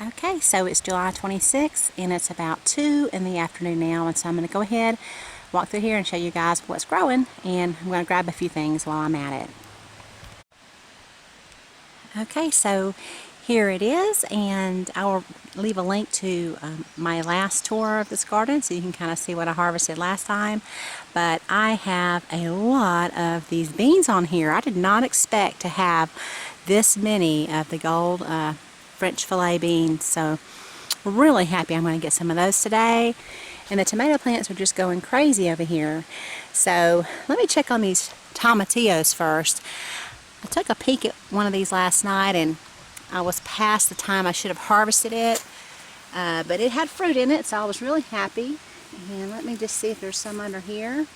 Okay, so it's July 26th and it's about 2 in the afternoon now, and so I'm going to go ahead, walk through here and show you guys what's growing, and I'm going to grab a few things while I'm at it. Okay, so here it is, and I will leave a link to my last tour of this garden so you can kind of see what I harvested last time. But I have a lot of these beans on here. I did not expect to have this many of the gold French filet beans, so I'm really happy I'm going to get some of those today. And the tomato plants are just going crazy over here. So let me check on these tomatillos first. I took a peek at one of these last night and I was past the time I should have harvested it, but it had fruit in it, so I was really happy. And let me just see if there's some under here.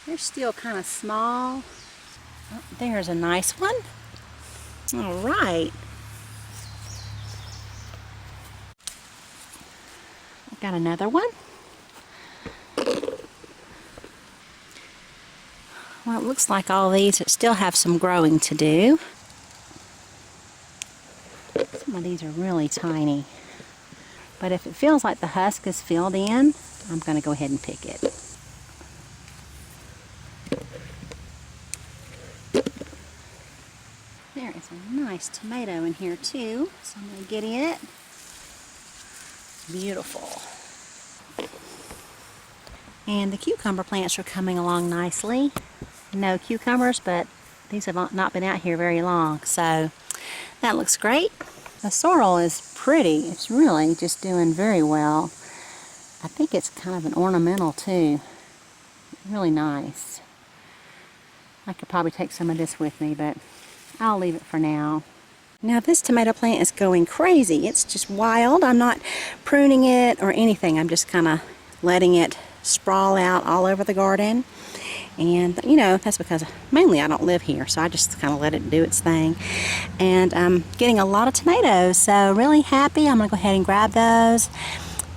They're still kind of small. Oh, there's a nice one. All right. I've got another one. Well, it looks like all these still have some growing to do. Some of these are really tiny. But if it feels like the husk is filled in, I'm going to go ahead and pick it. There is a nice tomato in here too, so I'm going to get it. Beautiful. And the cucumber plants are coming along nicely. No cucumbers, but these have not been out here very long, so that looks great. The sorrel is pretty. It's really just doing very well. I think it's kind of an ornamental too. Really nice. I could probably take some of this with me, but I'll leave it for now. Now this tomato plant is going crazy. It's just wild. I'm not pruning it or anything. I'm just kind of letting it sprawl out all over the garden. And you know, that's because mainly I don't live here, so I just kind of let it do its thing. And I'm getting a lot of tomatoes, so really happy. I'm going to go ahead and grab those.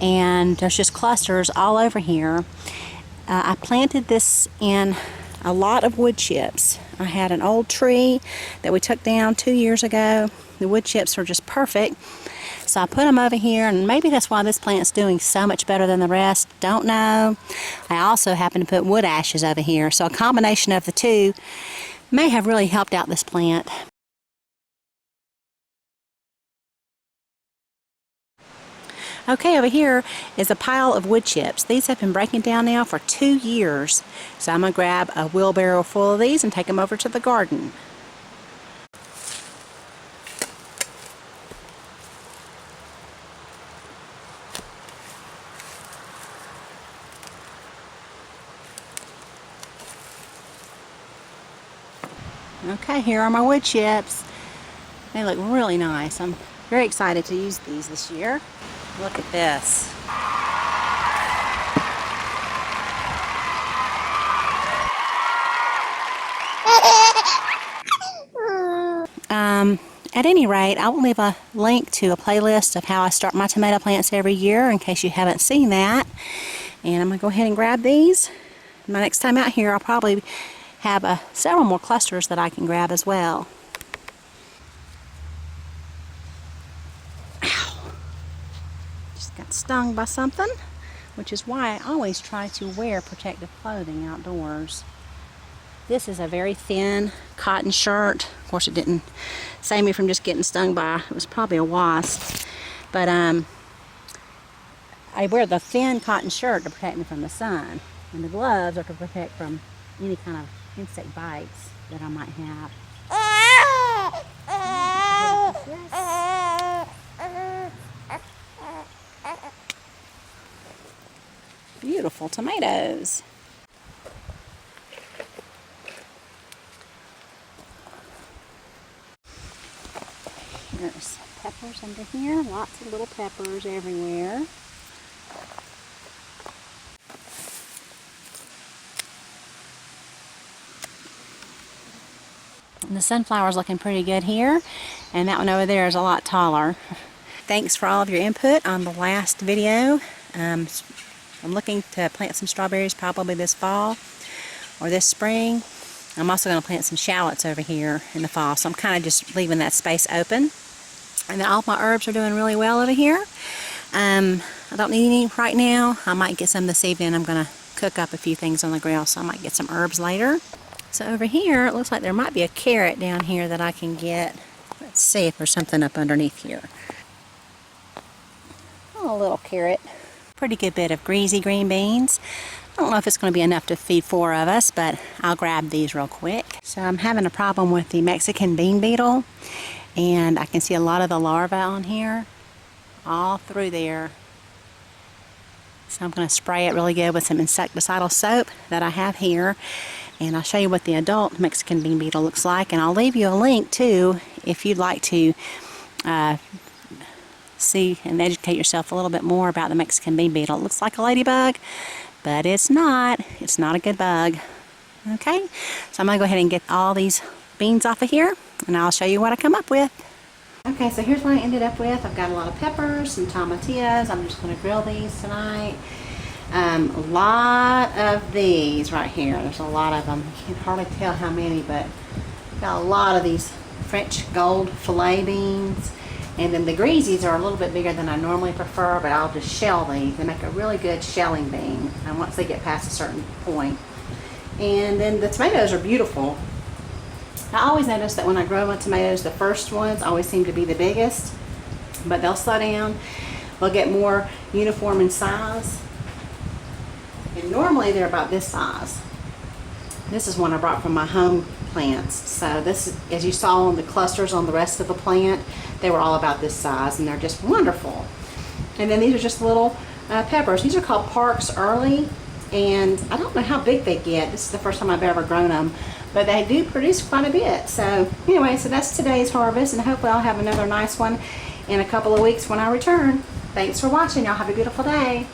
And there's just clusters all over here. I planted this in a lot of wood chips. I had an old tree that we took down 2 years ago. The wood chips are just perfect. So I put them over here, and maybe that's why this plant's doing so much better than the rest. Don't know. I also happen to put wood ashes over here, so a combination of the two may have really helped out this plant. Okay, over here is a pile of wood chips. These have been breaking down now for 2 years. So I'm going to grab a wheelbarrow full of these and take them over to the garden. Okay, here are my wood chips. They look really nice. I'm very excited to use these this year. Look at this. At any rate, I will leave a link to a playlist of how I start my tomato plants every year in case you haven't seen that. And I'm going to go ahead and grab these. My next time out here, I'll probably have several more clusters that I can grab as well. Ow. Just got stung by something, which is why I always try to wear protective clothing outdoors. This is a very thin cotton shirt. Of course, it didn't save me from just getting stung by, it was probably a wasp. But I wear the thin cotton shirt to protect me from the sun. And the gloves are to protect from any kind of insect bites that I might have. Beautiful tomatoes. There's peppers under here, lots of little peppers everywhere. And the sunflower's looking pretty good here, and that one over there is a lot taller. Thanks for all of your input on the last video. I'm looking to plant some strawberries probably this fall or this spring. I'm also going to plant some shallots over here in the fall, so I'm kind of just leaving that space open. And then all my herbs are doing really well over here. I don't need any right now. I might get some this evening. I'm going to cook up a few things on the grill, so I might get some herbs later. So over here, it looks like there might be a carrot down here that I can get. Let's see if there's something up underneath here. Oh, a little carrot. Pretty good bit of greasy green beans. I don't know if it's going to be enough to feed 4 of us, but I'll grab these real quick. So I'm having a problem with the Mexican bean beetle, and I can see a lot of the larvae on here, all through there. So I'm going to spray it really good with some insecticidal soap that I have here, and I'll show you what the adult Mexican bean beetle looks like, and I'll leave you a link too if you'd like to see and educate yourself a little bit more about the Mexican bean beetle. It looks like a ladybug, but it's not. It's not a good bug. Okay, so I'm going to go ahead and get all these beans off of here, and I'll show you what I come up with. Okay, so here's what I ended up with. I've got a lot of peppers, some tomatillos. I'm just going to grill these tonight. A lot of these right here. There's a lot of them. You can hardly tell how many, but I've got a lot of these French gold filet beans. And then the greasies are a little bit bigger than I normally prefer, but I'll just shell these. They make a really good shelling bean once they get past a certain point. And then the tomatoes are beautiful. I always notice that when I grow my tomatoes, the first ones always seem to be the biggest, but they'll slow down. They'll get more uniform in size. And normally they're about this size. This is one I brought from my home plants. So this, as you saw on the clusters on the rest of the plant, they were all about this size, and they're just wonderful. And then these are just little peppers. These are called Parks Early, and I don't know how big they get. This is the first time I've ever grown them, but they do produce quite a bit. So anyway, so that's today's harvest, and hopefully I'll have another nice one in a couple of weeks when I return. Thanks for watching. Y'all have a beautiful day.